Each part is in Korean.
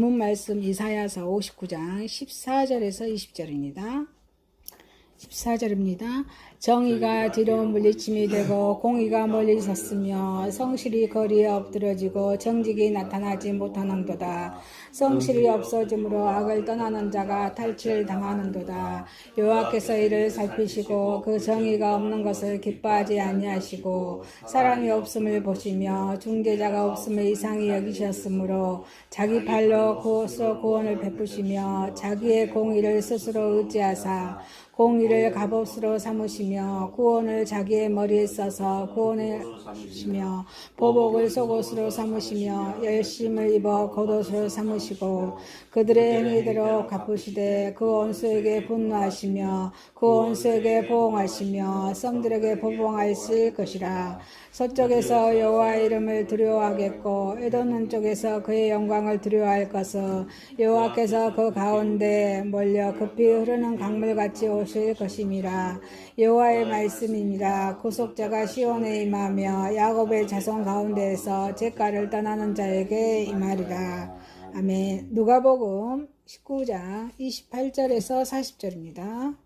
본문 말씀 이사야서 59장 14절에서 20절입니다. 14절입니다. 정의가 뒤로 물리침이 되고 공의가 멀리 섰으며 성실이 거리에 엎드러지고 정직이 나타나지 못하는도다. 성실이 없어지므로 악을 떠나는 자가 탈취를 당하는도다. 여호와께서 이를 살피시고 그 정의가 없는 것을 기뻐하지 아니하시고 사랑이 없음을 보시며 중재자가 없음을 이상히 여기셨으므로 자기 발로 구원을 베푸시며 자기의 공의를 스스로 의지하사 공의를 갑옷으로 삼으시며 구원을 자기의 머리에 써서 구원을 삼으시며 보복을 속옷으로 삼으시며 열심을 입어 겉옷으로 삼으시고 그들의 행위대로 갚으시되 그 원수에게 분노하시며 그 원수에게 보응하시며 성들에게 보복하실 것이라. 서쪽에서 여호와의 이름을 두려워하겠고 에돔 쪽에서 그의 영광을 두려워할 것은 여호와께서 그 가운데 몰려 급히 흐르는 강물같이 오실 것임이라. 여호와의 말씀입니다. 구속자가 시온에 임하며 야곱의 자손 가운데에서 제가를 떠나는 자에게 임하리라. 아멘. 누가복음 19장 28절에서 40절입니다.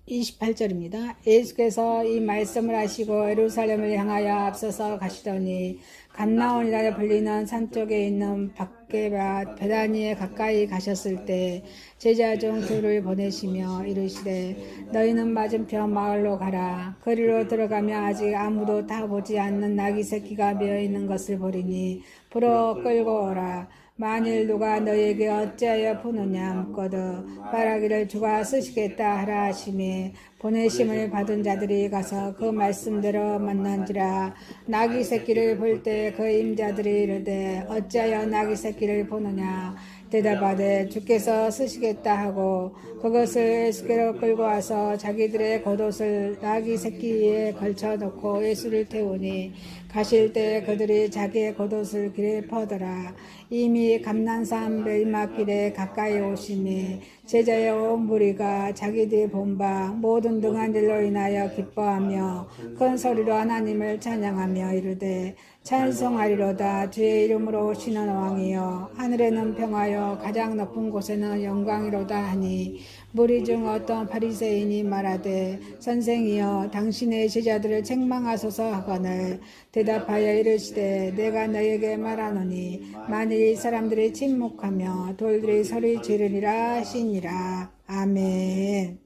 28절입니다. 예수께서 이 말씀을 하시고 예루살렘을 향하여 앞서서 가시더니 감나온이라 불리는 산 쪽에 있는 밧게밭 베다니에 가까이 가셨을 때 제자 중 둘을 보내시며 이르시되 너희는 맞은편 마을로 가라. 거리로 들어가며 아직 아무도 타보지 않는 나귀 새끼가 메어 있는 것을 보리니 불어 끌고 오라. 만일 누가 너에게 어찌하여 푸느냐 묻거든 말하기를 주가 쓰시겠다 하라 하시매 보내심을 받은 자들이 가서 그 말씀대로 만난지라. 나귀 새끼를 볼 때 그 임자들이 이르되 어찌하여 나귀 새끼를 보느냐 대답하되 주께서 쓰시겠다 하고 그것을 예수께로 끌고 와서 자기들의 겉옷을 나귀 새끼에 걸쳐놓고 예수를 태우니 가실 때 그들이 자기의 겉옷을 길에 퍼더라. 이미 감난산 멸막길에 가까이 오시니 제자의 온 무리가 자기들이 본 바 모든 등한 일로 인하여 기뻐하며 큰 소리로 하나님을 찬양하며 이르되 찬송하리로다. 주의 이름으로 오시는 왕이여 하늘에는 평화여 가장 높은 곳에는 영광이로다 하니 무리 중 어떤 바리새인이 말하되 선생이여 당신의 제자들을 책망하소서 하거늘 대답하여 이르시되 내가 너에게 말하노니 만일 사람들이 침묵하며 돌들이 소리 지르리라 하시니라. 아멘.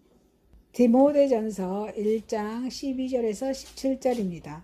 디모데전서 1장 12절에서 17절입니다.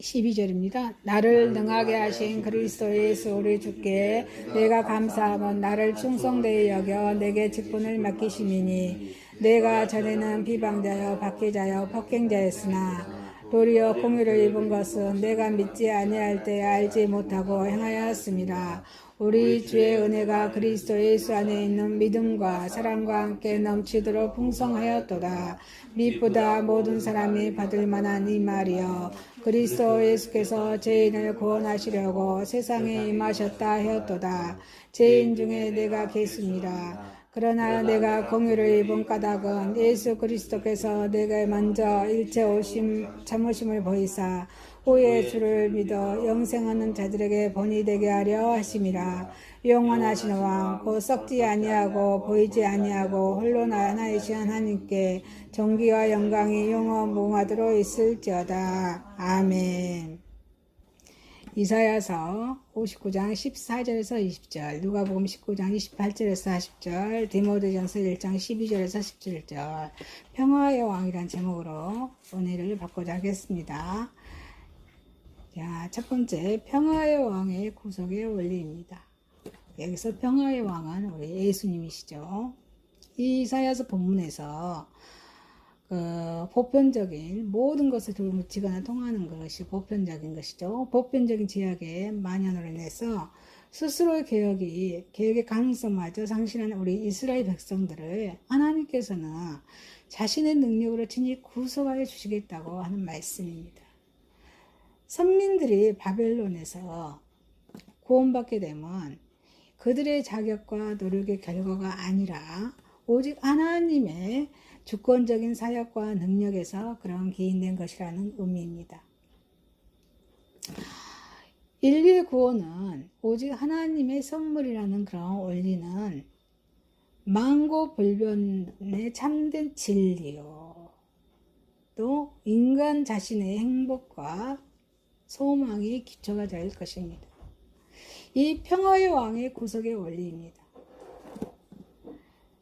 12절입니다. 나를 능하게 하신 그리스도 예수 우리 주께 내가 감사하면 나를 충성되이 여겨 내게 직분을 맡기심이니 내가 전에는 비방자여 박해자여 폭행자였으나 도리어 공의를 입은 것은 내가 믿지 아니할 때 알지 못하고 행하였습니다. 우리 주의 은혜가 그리스도 예수 안에 있는 믿음과 사랑과 함께 넘치도록 풍성하였도다. 미쁘다 모든 사람이 받을 만한 이 말이여 그리스도 예수께서 죄인을 구원하시려고 세상에 임하셨다 하였도다. 죄인 중에 내가 계습니다. 그러나 내가 공의를 입은 까닭은 예수 그리스도께서 내게 먼저 일체 참으심을 보이사 후에 주를 믿어 영생하는 자들에게 본이 되게 하려 하심이라. 영원하신 왕 곧 썩지 아니하고 보이지 아니하고 홀로 하나이신 하나님께 존귀와 영광이 영원무궁하도록 있을지어다. 아멘. 이사야서 59장 14절에서 20절, 누가복음 19장 28절에서 40절, 디모데전서 1장 12절에서 17절, 평화의 왕이란 제목으로 은혜를 받고자 하겠습니다. 자, 첫 번째, 평화의 왕의 구속의 원리입니다. 여기서 평화의 왕은 우리 예수님이시죠. 이 이사야서 본문에서 보편적인 모든 것을 둘러붙이거나 통하는 것이 보편적인 것이죠. 보편적인 제약의 만연으로 인해서 스스로의 개혁의 가능성마저 상실한 우리 이스라엘 백성들을 하나님께서는 자신의 능력으로 친히 구속하여 주시겠다고 하는 말씀입니다. 선민들이 바벨론에서 구원받게 되면 그들의 자격과 노력의 결과가 아니라 오직 하나님의 주권적인 사역과 능력에서 그런 기인된 것이라는 의미입니다. 인류의 구원은 오직 하나님의 선물이라는 그런 원리는 만고불변의 참된 진리요. 또 인간 자신의 행복과 소망이 기초가 될 것입니다. 이 평화의 왕의 구속의 원리입니다.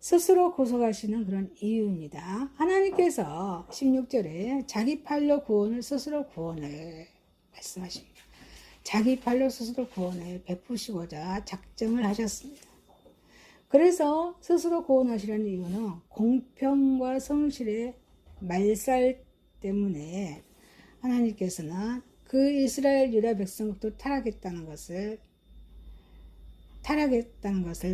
스스로 구속하시는 그런 이유입니다. 하나님께서 16절에 자기 팔로 구원을 스스로 구원을 말씀하십니다. 자기 팔로 스스로 구원을 베푸시고자 작정을 하셨습니다. 그래서 스스로 구원하시려는 이유는 공평과 성실의 말살 때문에 하나님께서는 그 이스라엘 유다 백성도 타락했다는 것을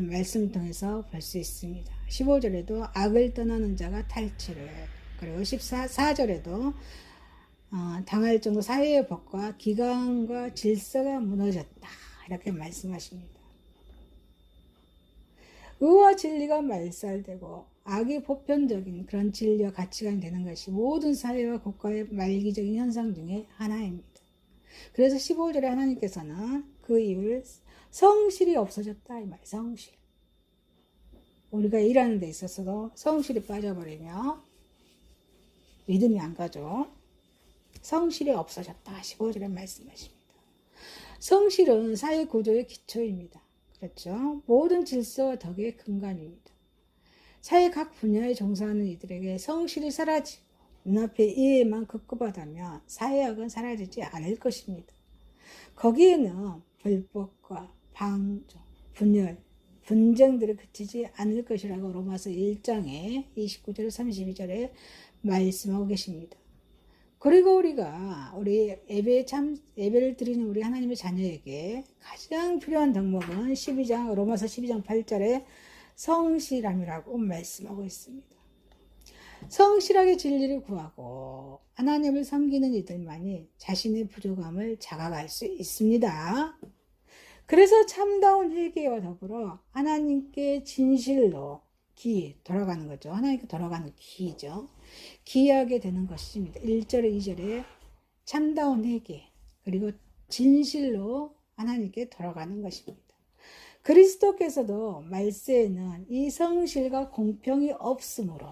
말씀을 통해서 볼 수 있습니다. 15절에도 악을 떠나는 자가 탈취를, 그리고 14절에도 당할 정도 사회의 법과 기강과 질서가 무너졌다, 이렇게 말씀하십니다. 의와 진리가 말살되고 악이 보편적인 그런 진리와 가치관이 되는 것이 모든 사회와 국가의 말기적인 현상 중에 하나입니다. 그래서 15절에 하나님께서는 그 이유를 성실이 없어졌다, 이 말. 성실. 우리가 일하는 데 있어서도 성실이 빠져버리면 믿음이 안 가죠. 성실이 없어졌다, 15절에 말씀하십니다. 성실은 사회 구조의 기초입니다. 그렇죠? 모든 질서와 덕의 근간입니다. 사회 각 분야에 종사하는 이들에게 성실이 사라지고 눈앞의 이해만 급급하다면 사회학은 사라지지 않을 것입니다. 거기에는 불법과 방종, 분열, 분쟁들이 그치지 않을 것이라고 로마서 1장에 29절 32절에 말씀하고 계십니다. 그리고 우리가 예배를 드리는 우리 하나님의 자녀에게 가장 필요한 덕목은 로마서 12장 8절에 성실함이라고 말씀하고 있습니다. 성실하게 진리를 구하고 하나님을 섬기는 이들만이 자신의 부족함을 자각할 수 있습니다. 그래서 참다운 회개와 더불어 하나님께 진실로 돌아가는 거죠. 하나님께 돌아가는 기죠. 기하게 되는 것입니다. 1절에 2절에 참다운 회개, 그리고 진실로 하나님께 돌아가는 것입니다. 그리스도께서도 말세에는 이 성실과 공평이 없으므로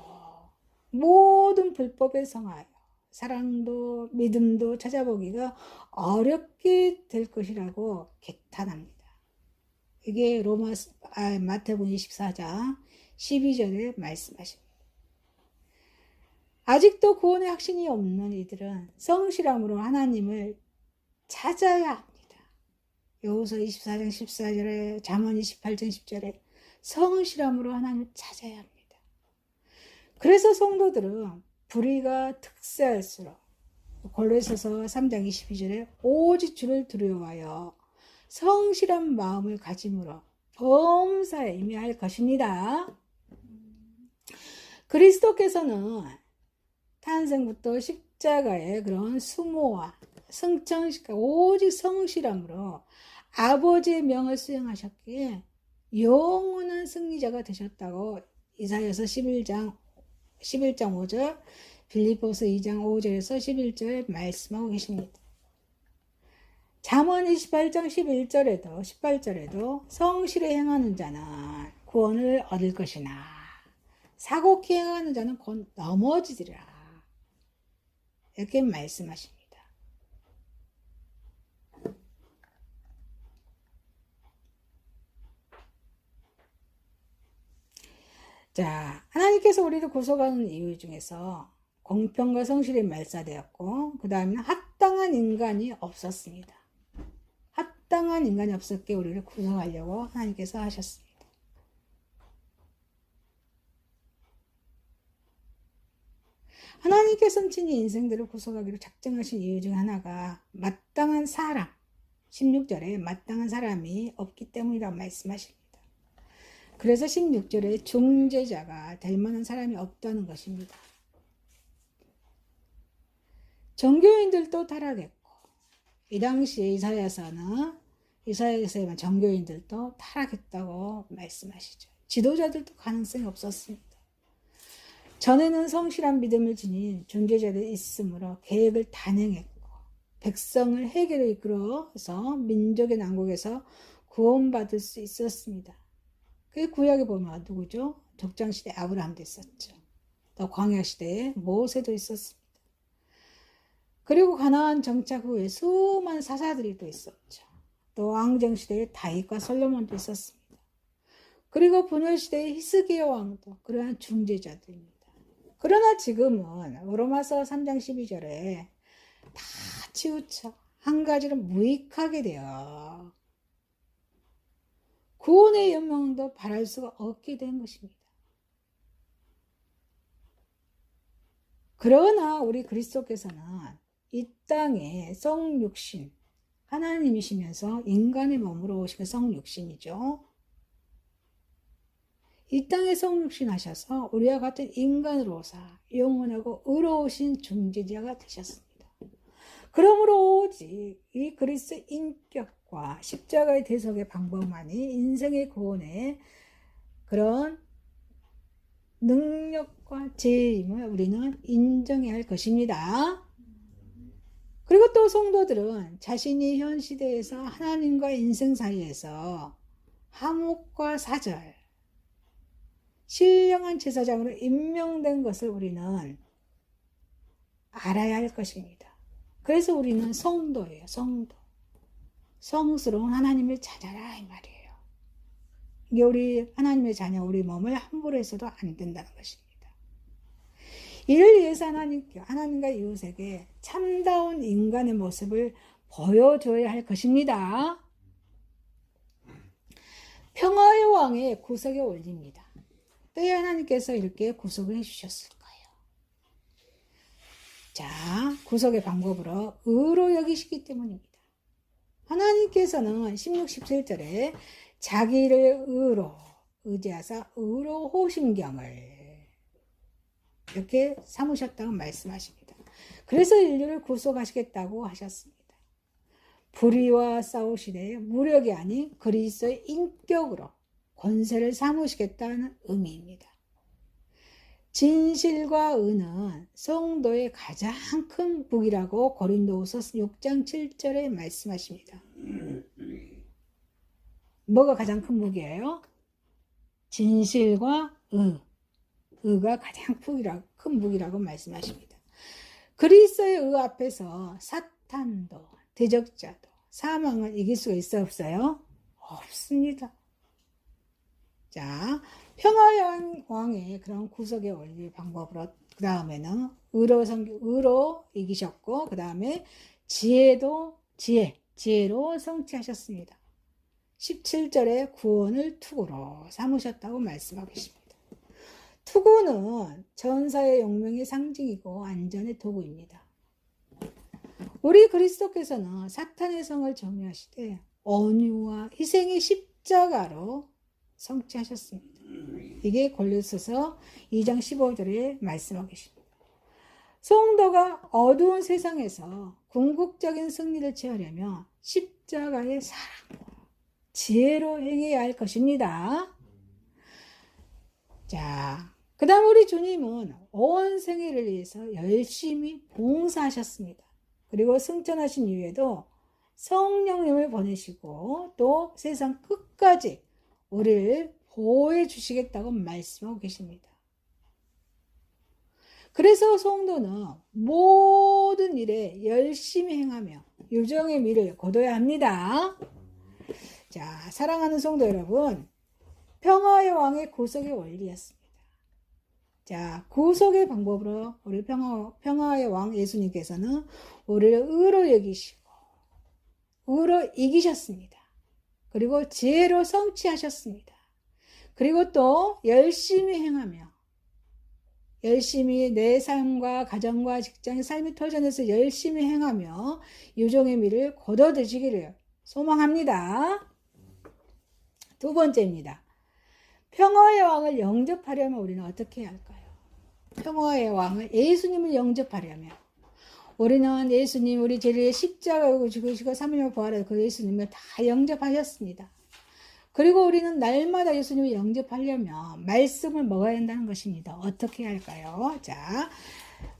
모든 불법에 성하여 사랑도 믿음도 찾아보기가 어렵게 될 것이라고 개탄합니다. 이게 마태복음 24장 12절에 말씀하십니다. 아직도 구원의 확신이 없는 이들은 성실함으로 하나님을 찾아야 합니다. 여호수아 24장 14절에 잠언 28장 10절에 성실함으로 하나님을 찾아야 합니다. 그래서 성도들은 불의가 특세할수록 골로새서 3장 22절에 오직 주를 두려워하여 성실한 마음을 가짐으로 범사에 임할 것입니다. 그리스도께서는 탄생부터 십자가의 그런 수모와 승천식과 오직 성실함으로 아버지의 명을 수행하셨기에 영원한 승리자가 되셨다고 이사야서 11장 5절, 빌립보서 2장 5절에서 11절에 말씀하고 계십니다. 잠언 28장 11절에도 18절에도 성실히 행하는 자는 구원을 얻을 것이나 사곡히 행하는 자는 곧 넘어지리라, 이렇게 말씀하십니다. 자, 하나님께서 우리를 구속하는 이유 중에서 공평과 성실이 말살되었고, 그 다음에 합당한 인간이 없었습니다. 합당한 인간이 없었기에 우리를 구속하려고 하나님께서 하셨습니다. 하나님께서는 친히 인생들을 구속하기로 작정하신 이유 중 하나가 마땅한 사람, 16절에 마땅한 사람이 없기 때문이라고 말씀하십니다. 그래서 16절에 중재자가 될 만한 사람이 없다는 것입니다. 종교인들도 타락했고, 이 당시에 이사야서에만 종교인들도 타락했다고 말씀하시죠. 지도자들도 가능성이 없었습니다. 전에는 성실한 믿음을 지닌 중재자들이 있으므로 계획을 단행했고 백성을 해계로 이끌어서 민족의 난국에서 구원받을 수 있었습니다. 그 구약에 보면 누구죠? 적장시대 아브라함도 있었죠. 또 광야시대에 모세도 있었습니다. 그리고 가나안 정착 후에 수많은 사사들이 또 있었죠. 또 왕정시대에 다윗과 솔로몬도 있었습니다. 그리고 분열시대의 히스기야 왕도 그러한 중재자들입니다. 그러나 지금은 로마서 3장 12절에 다 치우쳐 한 가지를 무익하게 되어 구원의 연명도 바랄 수가 없게 된 것입니다. 그러나 우리 그리스도께서는 이 땅에 성육신, 하나님이시면서 인간의 몸으로 오신 성육신이죠. 이 땅에 성육신 하셔서 우리와 같은 인간으로 오사 영원하고 의로우신 중재자가 되셨습니다. 그러므로 오직 이 그리스도 인격과 십자가의 대속의 방법만이 인생의 구원의 그런 능력과 제임을 우리는 인정해야 할 것입니다. 그리고 또 성도들은 자신이 현 시대에서 하나님과 인생 사이에서 하목과 사절, 신령한 제사장으로 임명된 것을 우리는 알아야 할 것입니다. 그래서 우리는 성도예요. 성도. 성스러운 하나님의 자녀라 이 말이에요. 이게 우리 하나님의 자녀, 우리 몸을 함부로 해서도 안 된다는 것입니다. 이를 위해서 하나님과 이웃에게 참다운 인간의 모습을 보여줘야 할 것입니다. 평화의 왕의 구석에 올립니다. 왜 하나님께서 이렇게 구속을 해주셨을까요? 자, 구속의 방법으로 의로 여기시기 때문입니다. 하나님께서는 16, 17절에 자기를 의로 의지하사 의로 호심경을 이렇게 삼으셨다고 말씀하십니다. 그래서 인류를 구속하시겠다고 하셨습니다. 불의와 싸우시되 무력이 아닌 그리스도의 인격으로 권세를 삼으시겠다는 의미입니다. 진실과 의는 성도의 가장 큰 북이라고 고린도후서 6장 7절에 말씀하십니다. 뭐가 가장 큰 북이에요? 진실과 의가 가장 큰 북이라고 말씀하십니다. 그리스도의 의 앞에서 사탄도 대적자도 사망을 이길 수가 있어 없어요? 없습니다. 자, 평화의 왕의 그런 구속에 올릴 방법으로 그 다음에는 의로 이기셨고 그 다음에 지혜로 성취하셨습니다. 17절에 구원을 투구로 삼으셨다고 말씀하고 계십니다. 투구는 전사의 용명의 상징이고 안전의 도구입니다. 우리 그리스도께서는 사탄의 성을 정리하시되 온유와 희생의 십자가로 성취하셨습니다. 이게 골로새서 2장 15절에 말씀하고 계십니다. 성도가 어두운 세상에서 궁극적인 승리를 취하려면 십자가의 사랑과 지혜로 행해야 할 것입니다. 자, 그 다음 우리 주님은 온 생애를 위해서 열심히 봉사하셨습니다. 그리고 승천하신 이후에도 성령님을 보내시고 또 세상 끝까지 우리를 보호해 주시겠다고 말씀하고 계십니다. 그래서 성도는 모든 일에 열심히 행하며 유정의 미를 거둬야 합니다. 자, 사랑하는 성도 여러분, 평화의 왕의 구속의 원리였습니다. 자, 구속의 방법으로 우리 평화의 왕 예수님께서는 우리를 의로 여기시고 의로 이기셨습니다. 그리고 지혜로 성취하셨습니다. 그리고 또 열심히 행하며 열심히 내 삶과 가정과 직장의 삶의 터전에서 열심히 행하며 유종의 미를 거둬드시기를 소망합니다. 두 번째입니다. 평화의 왕을 영접하려면 우리는 어떻게 해야 할까요? 평화의 왕을 예수님을 영접하려면 우리는 예수님 우리 죄를 십자가에 죽으시고 3일째 부활하신 그 예수님을 다 영접하셨습니다. 그리고 우리는 날마다 예수님을 영접하려면 말씀을 먹어야 한다는 것입니다. 어떻게 할까요? 자,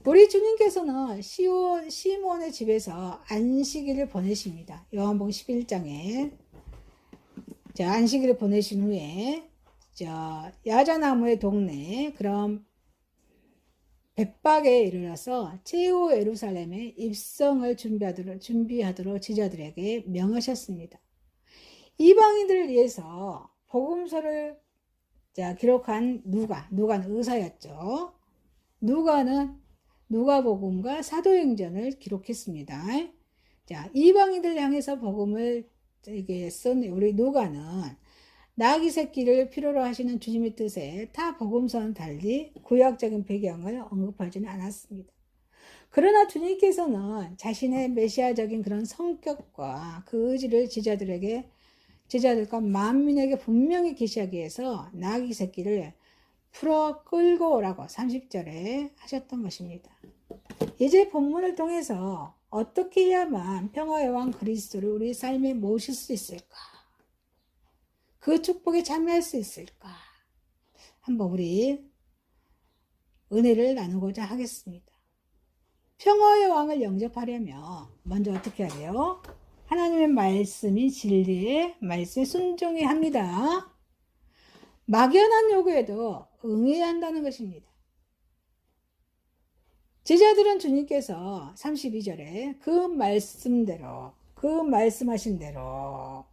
우리 주님께서는 시몬의 집에서 안식일을 보내십니다. 요한복음 11장에. 자, 안식일을 보내신 후에 야자나무의 동네 그런 백박에 이르러서 최후 예루살렘에 입성을 준비하도록 제자들에게 명하셨습니다. 이방인들을 위해서 복음서를 기록한 누가는 의사였죠. 누가복음과 사도행전을 기록했습니다. 자, 이방인들 향해서 복음을 쓴 우리 누가는 나귀 새끼를 필요로 하시는 주님의 뜻에 타 복음서는 달리 구약적인 배경을 언급하지는 않았습니다. 그러나 주님께서는 자신의 메시아적인 그런 성격과 그 의지를 제자들과 만민에게 분명히 계시하기 위해서 나귀 새끼를 풀어 끌고 오라고 30절에 하셨던 것입니다. 이제 본문을 통해서 어떻게 해야만 평화의 왕 그리스도를 우리 삶에 모실 수 있을까? 그 축복에 참여할 수 있을까? 한번 우리 은혜를 나누고자 하겠습니다. 평화의 왕을 영접하려면 먼저 어떻게 해야 돼요? 하나님의 말씀이 진리의 말씀에 순종해야 합니다. 막연한 요구에도 응해야 한다는 것입니다. 제자들은 주님께서 32절에 그 말씀하신 대로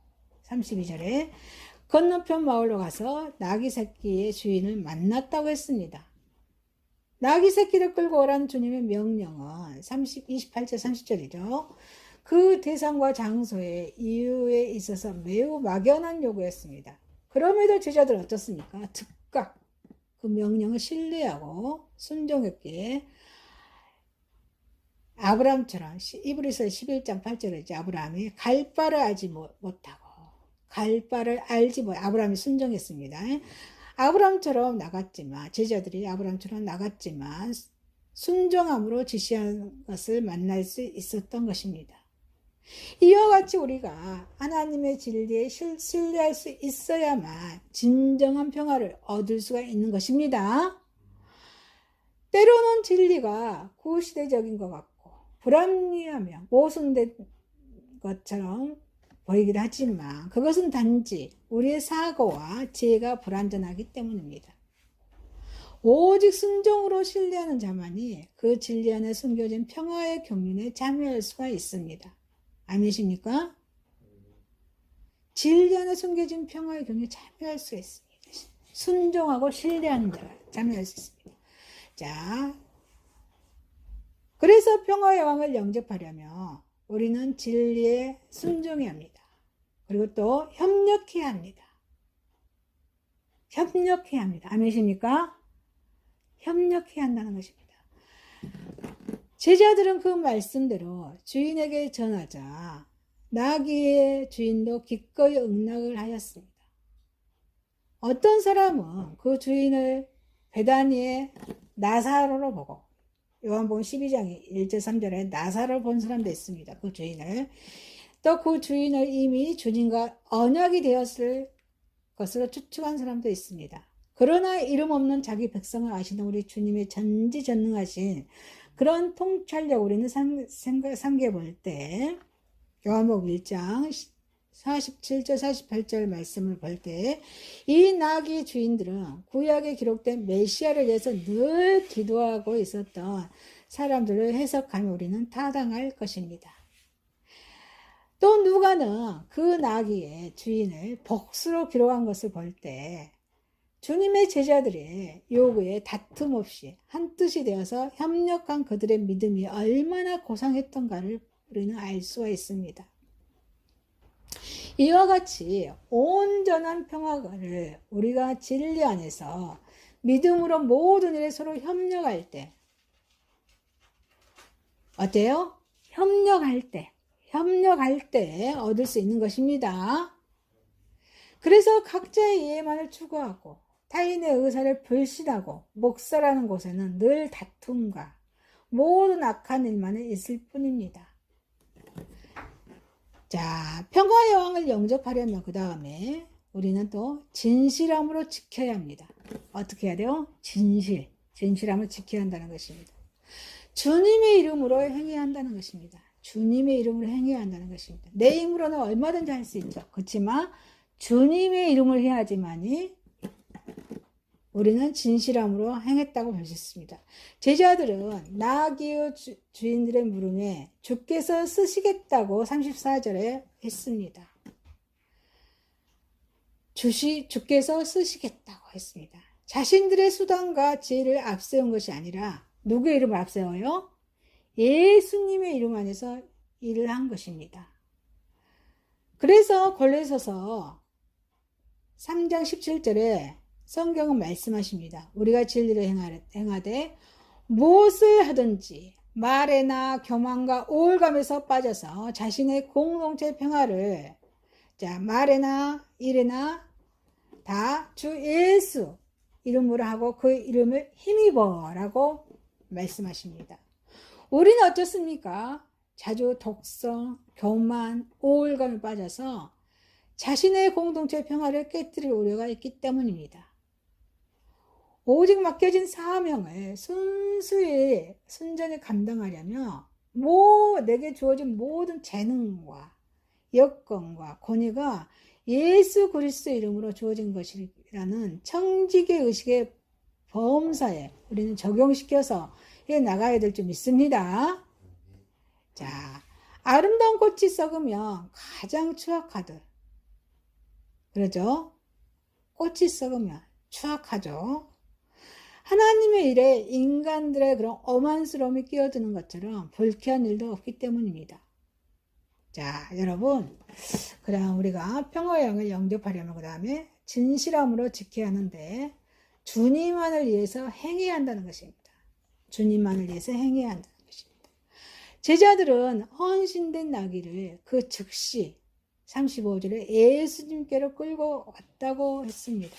32절에 건너편 마을로 가서 나귀 새끼의 주인을 만났다고 했습니다. 나귀 새끼를 끌고 오라는 주님의 명령은 28절 30절이죠. 그 대상과 장소의 이유에 있어서 매우 막연한 요구였습니다. 그럼에도 제자들은 어떻습니까? 즉각 그 명령을 신뢰하고 순종했기에 아브라함처럼 이브리서 11장 8절에 이제 아브라함이 갈 바를 알지 못하고 아브라함이 순종했습니다. 아브라함처럼 나갔지만 제자들이 아브라함처럼 나갔지만 순종함으로 지시한 것을 만날 수 있었던 것입니다. 이와 같이 우리가 하나님의 진리에 신뢰할 수 있어야만 진정한 평화를 얻을 수가 있는 것입니다. 때로는 진리가 구시대적인 것 같고 불합리하며 모순된 것처럼 보이기도 하지만 그것은 단지 우리의 사고와 지혜가 불완전하기 때문입니다. 오직 순종으로 신뢰하는 자만이 그 진리 안에 숨겨진 평화의 경륜에 참여할 수가 있습니다. 아니십니까? 진리 안에 숨겨진 평화의 경륜에 참여할 수 있습니다. 순종하고 신뢰하는 자가 참여할 수 있습니다. 자, 그래서 평화의 왕을 영접하려면 우리는 진리에 순종해야 합니다. 그리고 또 협력해야 합니다. 협력해야 합니다. 아멘이십니까? 협력해야 한다는 것입니다. 제자들은 그 말씀대로 주인에게 전하자 나귀의 주인도 기꺼이 응낙을 하였습니다. 어떤 사람은 그 주인을 베다니의 나사로로 보고 요한복음 12장 1절 3절에 나사로를 본 사람도 있습니다. 그 주인을 또 그 주인을 이미 주님과 언약이 되었을 것으로 추측한 사람도 있습니다. 그러나 이름 없는 자기 백성을 아시는 우리 주님의 전지전능하신 그런 통찰력 우리는 상기해 볼 때 요한복음 1장 47절 48절 말씀을 볼 때 이 나귀 주인들은 구약에 기록된 메시아를 위해서 늘 기도하고 있었던 사람들을 해석하면 우리는 타당할 것입니다. 또 누가는 그 나귀의 주인을 복수로 기록한 것을 볼 때 주님의 제자들의 요구에 다툼 없이 한뜻이 되어서 협력한 그들의 믿음이 얼마나 고상했던가를 우리는 알 수가 있습니다. 이와 같이 온전한 평화를 우리가 진리 안에서 믿음으로 모든 일에 서로 협력할 때 어때요? 협력할 때 얻을 수 있는 것입니다. 그래서 각자의 이해만을 추구하고 타인의 의사를 불신하고 목사라는 곳에는 늘 다툼과 모든 악한 일만이 있을 뿐입니다. 자, 평화의 왕을 영접하려면 그 다음에 우리는 또 진실함으로 지켜야 합니다. 어떻게 해야 돼요? 진실함을 지켜야 한다는 것입니다. 주님의 이름으로 행해야 한다는 것입니다. 주님의 이름으로 행해야 한다는 것입니다. 내 힘으로는 얼마든지 할 수 있죠. 그렇지만 주님의 이름을 해야지만이 우리는 진실함으로 행했다고 볼 수 있습니다. 제자들은 나귀의 주인들의 물음에 주께서 쓰시겠다고 34절에 했습니다. 주께서 쓰시겠다고 했습니다. 자신들의 수단과 지혜를 앞세운 것이 아니라 누구의 이름을 앞세워요? 예수님의 이름 안에서 일을 한 것입니다. 그래서 골로새서 3장 17절에 성경은 말씀하십니다. 우리가 진리를 행하되 무엇을 하든지 말에나 교만과 우월감에서 빠져서 자신의 공동체 평화를 말에나 일에나 다 주 예수 이름으로 하고 그 이름을 힘입어라고 말씀하십니다. 우리는 어떻습니까? 자주 독성, 교만, 우월감에 빠져서 자신의 공동체 평화를 깨뜨릴 우려가 있기 때문입니다. 오직 맡겨진 사명을 순수히 순전히 감당하려면 내게 주어진 모든 재능과 여건과 권위가 예수 그리스도 이름으로 주어진 것이라는 청지기 의식의 범사에 우리는 적용시켜서 해 나가야 될 줄 믿습니다. 자, 아름다운 꽃이 썩으면 가장 추악하듯, 그러죠? 꽃이 썩으면 추악하죠. 하나님의 일에 인간들의 그런 엄한스러움이 끼어드는 것처럼 불쾌한 일도 없기 때문입니다. 자, 여러분, 그럼 우리가 평화의 영을 영접하려면 그 다음에 진실함으로 지켜야 하는데 주님만을 위해서 행해야 한다는 것입니다. 주님만을 위해서 행해야 한다는 것입니다. 제자들은 헌신된 나귀를 그 즉시 35절에 예수님께로 끌고 왔다고 했습니다.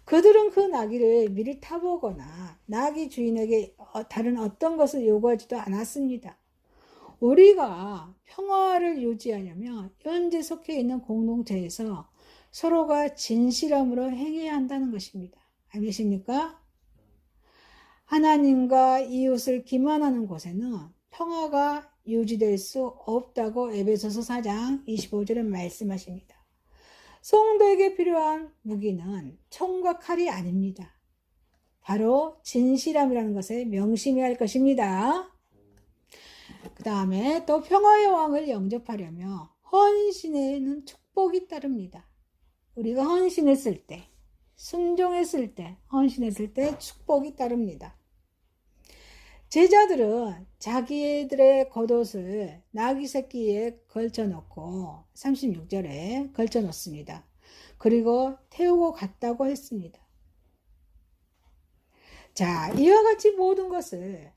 그들은 그 나귀를 미리 타보거나 나귀 주인에게 다른 어떤 것을 요구하지도 않았습니다. 우리가 평화를 유지하려면 현재 속해 있는 공동체에서 서로가 진실함으로 행해야 한다는 것입니다. 알겠습니까? 하나님과 이웃을 기만하는 곳에는 평화가 유지될 수 없다고 에베소서 4장 25절에 말씀하십니다. 성도에게 필요한 무기는 총과 칼이 아닙니다. 바로 진실함이라는 것에 명심해야 할 것입니다. 그 다음에 또 평화의 왕을 영접하려면 헌신에는 축복이 따릅니다. 우리가 헌신했을 때, 순종했을 때, 헌신했을 때 축복이 따릅니다. 제자들은 자기들의 겉옷을 나귀 새끼에 걸쳐놓고 36절에 걸쳐놓습니다. 그리고 태우고 갔다고 했습니다. 자, 이와 같이 모든 것을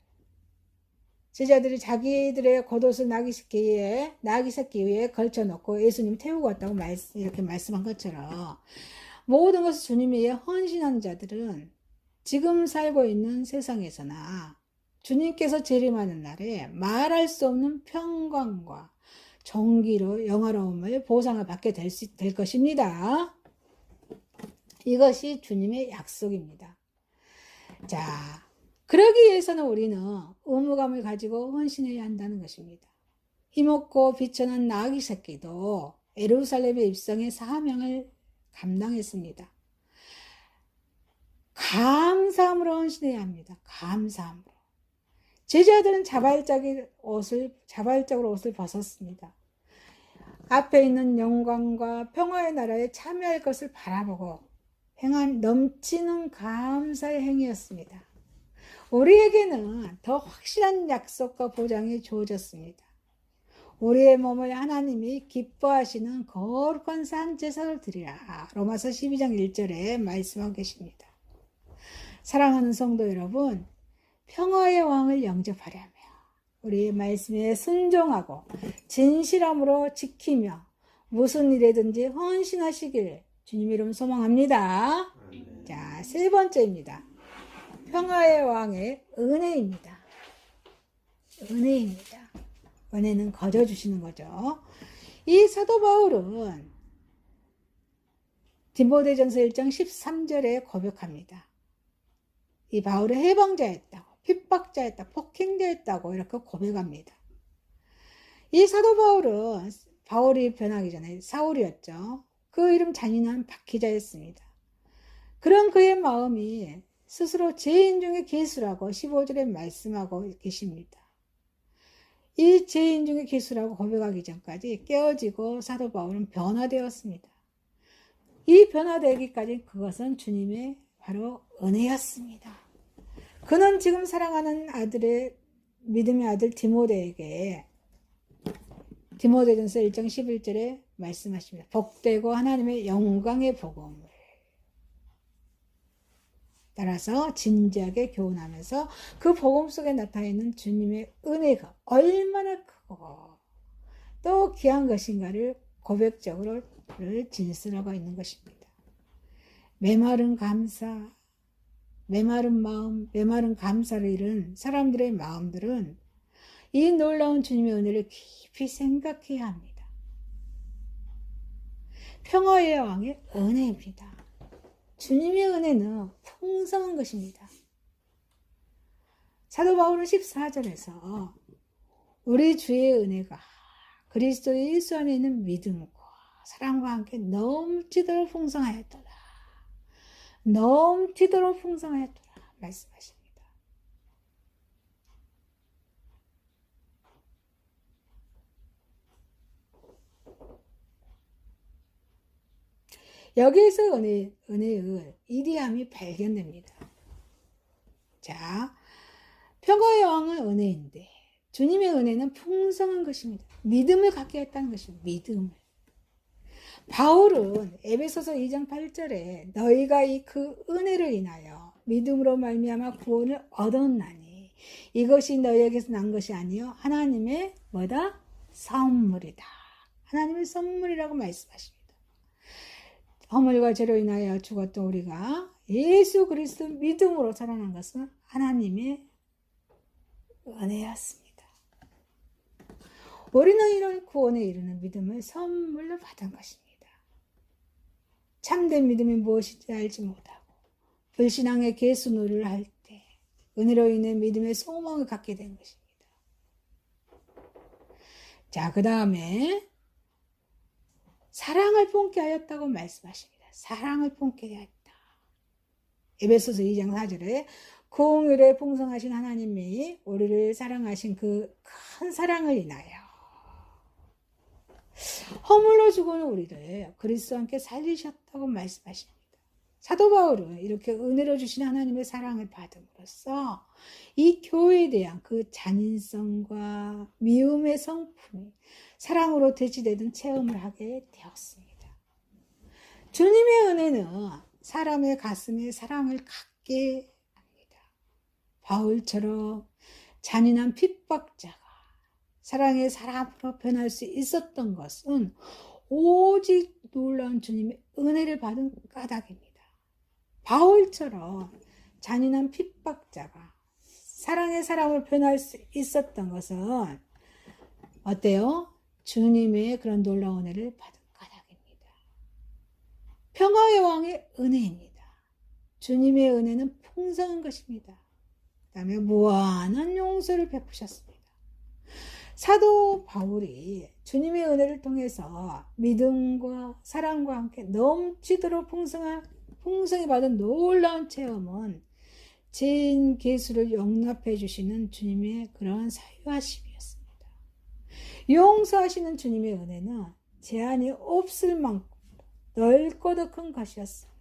제자들이 자기들의 겉옷을 나귀 새끼 위에 걸쳐놓고 예수님 태우고 갔다고 이렇게 말씀한 것처럼 모든 것을 주님 위에 헌신하는 자들은 지금 살고 있는 세상에서나 주님께서 재림하는 날에 말할 수 없는 평강과 정기로 영화로움을 보상을 받게 될 것입니다. 이것이 주님의 약속입니다. 자, 그러기 위해서는 우리는 의무감을 가지고 헌신해야 한다는 것입니다. 힘없고 비천한 나귀 새끼도 예루살렘에 입성해 사명을 감당했습니다. 감사함으로 헌신해야 합니다. 감사함으로. 제자들은 자발적으로 옷을 벗었습니다. 앞에 있는 영광과 평화의 나라에 참여할 것을 바라보고 행한 넘치는 감사의 행위였습니다. 우리에게는 더 확실한 약속과 보장이 주어졌습니다. 우리의 몸을 하나님이 기뻐하시는 거룩한 산 제사를 드리라. 로마서 12장 1절에 말씀하고 계십니다. 사랑하는 성도 여러분, 평화의 왕을 영접하려며 우리의 말씀에 순종하고 진실함으로 지키며 무슨 일에든지 헌신하시길 주님 이름 소망합니다. 자, 세 번째입니다. 평화의 왕의 은혜입니다. 은혜입니다. 은혜는 거저 주시는 거죠. 이 사도 바울은 디모데전서 1장 13절에 고백합니다. 이 바울은 해방자였다고. 핍박자였다, 폭행자였다고 이렇게 고백합니다. 이 사도 바울은 바울이 변하기 전에 사울이었죠. 그 이름 잔인한 박희자였습니다. 그런 그의 마음이 스스로 죄인 중에 괴수라고 15절에 말씀하고 계십니다. 이 죄인 중에 괴수라고 고백하기 전까지 깨어지고 사도 바울은 변화되었습니다. 이 변화되기까지 그것은 주님의 바로 은혜였습니다. 그는 지금 사랑하는 아들의 믿음의 아들 디모데에게 디모데전서 1장 11절에 말씀하십니다. 복되고 하나님의 영광의 복음을 따라서 진지하게 교훈하면서 그 복음 속에 나타나 있는 주님의 은혜가 얼마나 크고 또 귀한 것인가를 고백적으로 진술하고 있는 것입니다. 메마른 감사, 메마른 마음, 메마른 감사를 잃은 사람들의 마음들은 이 놀라운 주님의 은혜를 깊이 생각해야 합니다. 평화의 왕의 은혜입니다. 주님의 은혜는 풍성한 것입니다. 사도 바울은 14절에서 우리 주의 은혜가 그리스도 예수 안에 있는 믿음과 사랑과 함께 넘치도록 풍성하였더라. 넘치도록 풍성하였더라 말씀하십니다. 여기에서 은혜의 이디함이 발견됩니다. 자, 평화의 왕은 은혜인데 주님의 은혜는 풍성한 것입니다. 믿음을 갖게 했다는 것입니다. 믿음을. 바울은 에베소서 2장 8절에 너희가 이 그 은혜를 인하여 믿음으로 말미암아 구원을 얻었나니 이것이 너희에게서 난 것이 아니요 하나님의 뭐다? 선물이다. 하나님의 선물이라고 말씀하십니다. 허물과 죄로 인하여 죽었던 우리가 예수 그리스도 믿음으로 살아난 것은 하나님의 은혜였습니다. 우리는 이런 구원에 이르는 믿음을 선물로 받은 것입니다. 참된 믿음이 무엇인지 알지 못하고 불신앙의 개수노를 할 때 은혜로 인해 믿음의 소망을 갖게 된 것입니다. 자, 그 다음에 사랑을 뿜게 하였다고 말씀하십니다. 사랑을 뿜게 하였다. 에베소서 2장 4절에 공의에 풍성하신 하나님이 우리를 사랑하신 그 큰 사랑을 인하여 허물로 죽은 우리를 그리스도와 함께 살리셨다고 말씀하십니다. 사도 바울은 이렇게 은혜로 주신 하나님의 사랑을 받음으로써 이 교회에 대한 그 잔인성과 미움의 성품이 사랑으로 대치되는 체험을 하게 되었습니다. 주님의 은혜는 사람의 가슴에 사랑을 갖게 합니다. 바울처럼 잔인한 핍박자가 사랑의 사람으로 변할 수 있었던 것은 오직 놀라운 주님의 은혜를 받은 까닭입니다. 바울처럼 잔인한 핍박자가 사랑의 사람으로 변할 수 있었던 것은 어때요? 주님의 그런 놀라운 은혜를 받은 까닭입니다. 평화의 왕의 은혜입니다. 주님의 은혜는 풍성한 것입니다. 그 다음에 무한한 용서를 베푸셨습니다. 사도 바울이 주님의 은혜를 통해서 믿음과 사랑과 함께 넘치도록 풍성히 받은 놀라운 체험은 죄인 괴수를 용납해 주시는 주님의 그러한 사유하심이었습니다. 용서하시는 주님의 은혜는 제한이 없을 만큼 넓고도 큰 것이었습니다.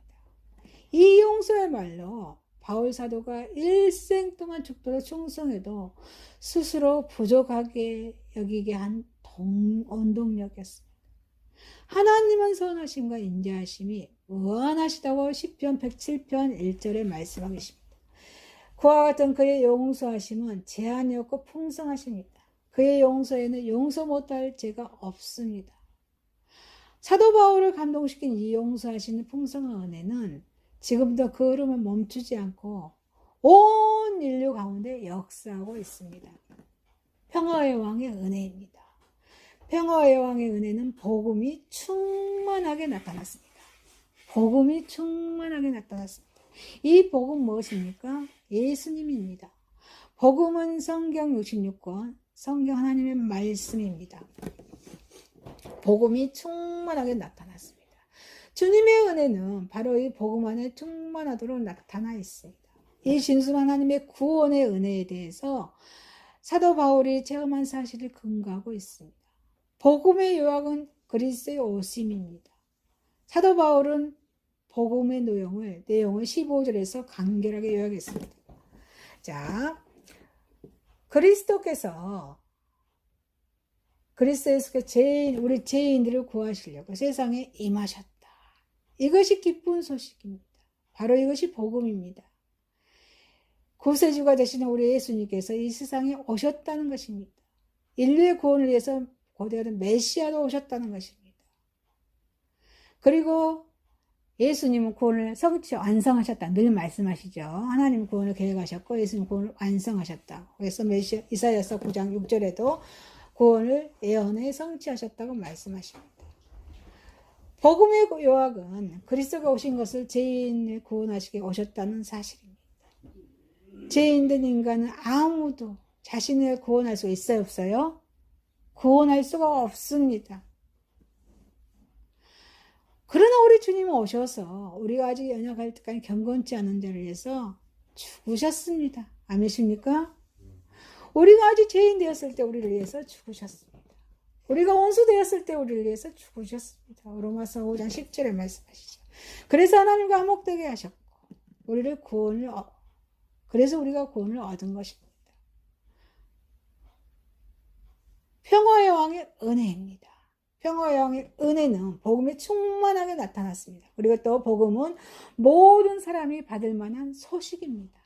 이 용서야말로 바울 사도가 일생 동안 죽도록 충성해도 스스로 부족하게 여기게 한 원동력이었습니다. 하나님은 선하심과 인자하심이 무한하시다고 시편 107편 1절에 말씀하고 계십니다. 그와 같은 그의 용서하심은 제한이 없고 풍성하십니다. 그의 용서에는 용서 못할 죄가 없습니다. 사도 바울을 감동시킨 이 용서하시는 풍성한 은혜는 지금도 그 흐름을 멈추지 않고 온 인류 가운데 역사하고 있습니다. 평화의 왕의 은혜입니다. 평화의 왕의 은혜는 복음이 충만하게 나타났습니다. 복음이 충만하게 나타났습니다. 이 복음 무엇입니까? 예수님입니다. 복음은 성경 66권, 성경 하나님의 말씀입니다. 복음이 충만하게 나타났습니다. 주님의 은혜는 바로 이 복음 안에 충만하도록 나타나 있습니다. 이 진순 하나님의 구원의 은혜에 대해서 사도 바울이 체험한 사실을 근거하고 있습니다. 복음의 요약은 그리스도의 오심입니다. 사도 바울은 복음의 내용을 15절에서 간결하게 요약했습니다. 자, 그리스도께서 우리 죄인들을 구하시려고 세상에 임하셨다. 이것이 기쁜 소식입니다. 바로 이것이 복음입니다. 구세주가 되시는 우리 예수님께서 이 세상에 오셨다는 것입니다. 인류의 구원을 위해서 고대하던 메시아도 오셨다는 것입니다. 그리고 예수님은 구원을 완성하셨다. 늘 말씀하시죠. 하나님 구원을 계획하셨고 예수님 구원을 완성하셨다. 그래서 이사야서 9장 6절에도 구원을 예언에 성취하셨다고 말씀하십니다. 복음의 요약은 그리스도가 오신 것을 죄인을 구원하시게 오셨다는 사실입니다. 죄인된 인간은 아무도 자신을 구원할 수 있어요, 없어요? 구원할 수가 없습니다. 그러나 우리 주님은 오셔서 우리가 아직 연약할 때까지 경건치 않은 자를 위해서 죽으셨습니다. 아멘이십니까? 우리가 아직 죄인 되었을 때 우리를 위해서 죽으셨습니다. 우리가 원수 되었을 때 우리를 위해서 죽으셨습니다. 로마서 5장 10절에 말씀하시죠. 그래서 하나님과 화목되게 하셨고 그래서 우리가 구원을 얻은 것입니다. 평화의 왕의 은혜입니다. 평화의 왕의 은혜는 복음에 충만하게 나타났습니다. 그리고 또 복음은 모든 사람이 받을 만한 소식입니다.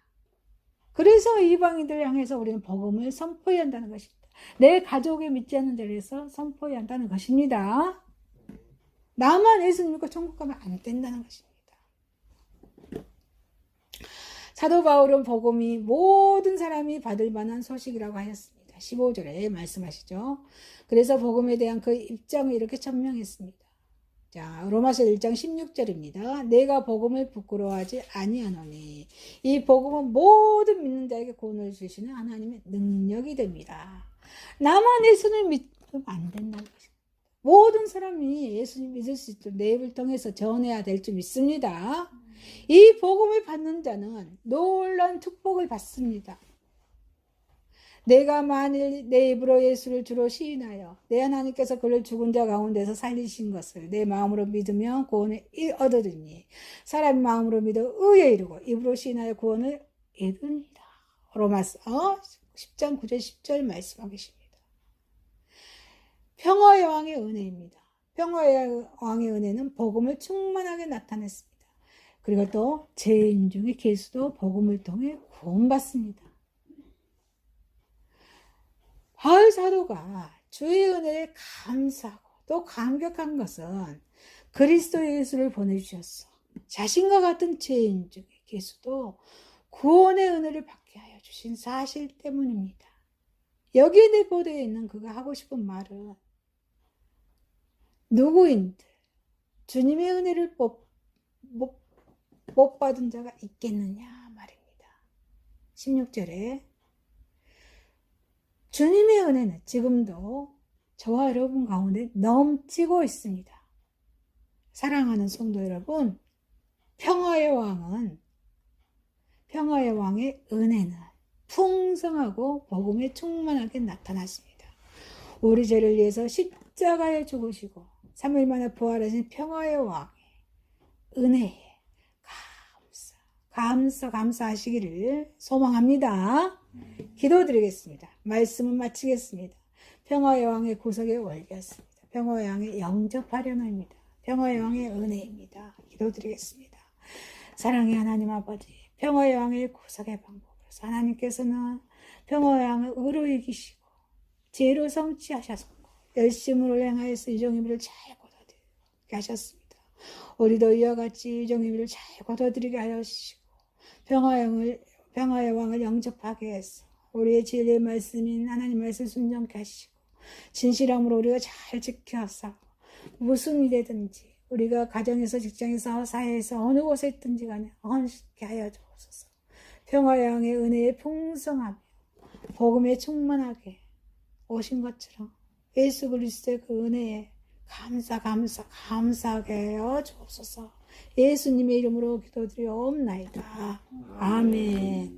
그래서 이방인들을 향해서 우리는 복음을 선포해야 한다는 것입니다. 내 가족에 믿지 않는 자를 위해서 선포해야 한다는 것입니다. 나만 예수 믿고 천국 가면 안 된다는 것입니다. 사도 바울은 복음이 모든 사람이 받을 만한 소식이라고 하였습니다. 15절에 말씀하시죠. 그래서 복음에 대한 그 입장을 이렇게 천명했습니다. 자, 로마서 1장 16절입니다. 내가 복음을 부끄러워하지 아니하노니 이 복음은 모든 믿는 자에게 구원을 주시는 하나님의 능력이 됩니다. 나만 예수를 믿으면 안 된다는 것입니다. 모든 사람이 예수님 믿을 수 있도록 내 입을 통해서 전해야 될 줄 믿습니다. 이 복음을 받는 자는 놀라운 축복을 받습니다. 내가 만일 내 입으로 예수를 주로 시인하여 내 하나님께서 그를 죽은 자 가운데서 살리신 것을 내 마음으로 믿으면 구원을 얻으리니 사람이 마음으로 믿어 의에 이르고 입으로 시인하여 구원을 얻으리라. 로마서 10장 9절 10절 말씀하고 계십니다. 평화의 왕의 은혜입니다. 평화의 왕의 은혜는 복음을 충만하게 나타냈습니다. 그리고 또 죄인 중에 계수도 복음을 통해 구원받습니다. 바울 사도가 주의 은혜에 감사하고 또 감격한 것은 그리스도 예수를 보내주셨어. 자신과 같은 죄인 중에 계수도 구원의 은혜를 받게 하여 주신 사실 때문입니다. 여기에 내포되어 있는 그가 하고 싶은 말은 누구인들 주님의 은혜를 못 받은 자가 있겠느냐 말입니다. 16절에 주님의 은혜는 지금도 저와 여러분 가운데 넘치고 있습니다. 사랑하는 성도 여러분, 평화의 왕의 은혜는 풍성하고 복음에 충만하게 나타났습니다. 우리 죄를 위해서 십자가에 죽으시고 3일 만에 부활하신 평화의 왕의 은혜에 감사하시기를 소망합니다. 기도드리겠습니다. 말씀을 마치겠습니다. 평화의 왕의 구석에 올렸습니다. 평화의 왕의 영접하려노입니다. 평화의 왕의 은혜입니다. 기도드리겠습니다. 사랑의 하나님 아버지, 평화의 왕의 구석의 방법으로서 하나님께서는 평화의 왕을 의로 이기시고 지혜로 성취하셨고 열심으로 행하여서 이종의미를 잘 거둬들이게 하셨습니다. 우리도 이와 같이 이종의미를 잘 거둬들이게 하시고 평화의 왕을 영접하게 해서 우리의 진리의 말씀인 하나님 말씀 순종케 하시고 진실함으로 우리가 잘 지켜서 무슨 일이든지 우리가 가정에서 직장에서 사회에서 어느 곳에 있든지 간에 헌신케 하여 주옵소서. 평화의 왕의 은혜의 풍성하며 복음에 충만하게 오신 것처럼 예수 그리스도의 그 은혜에 감사하게 하여 주옵소서. 예수님의 이름으로 기도드리옵나이다. 아멘.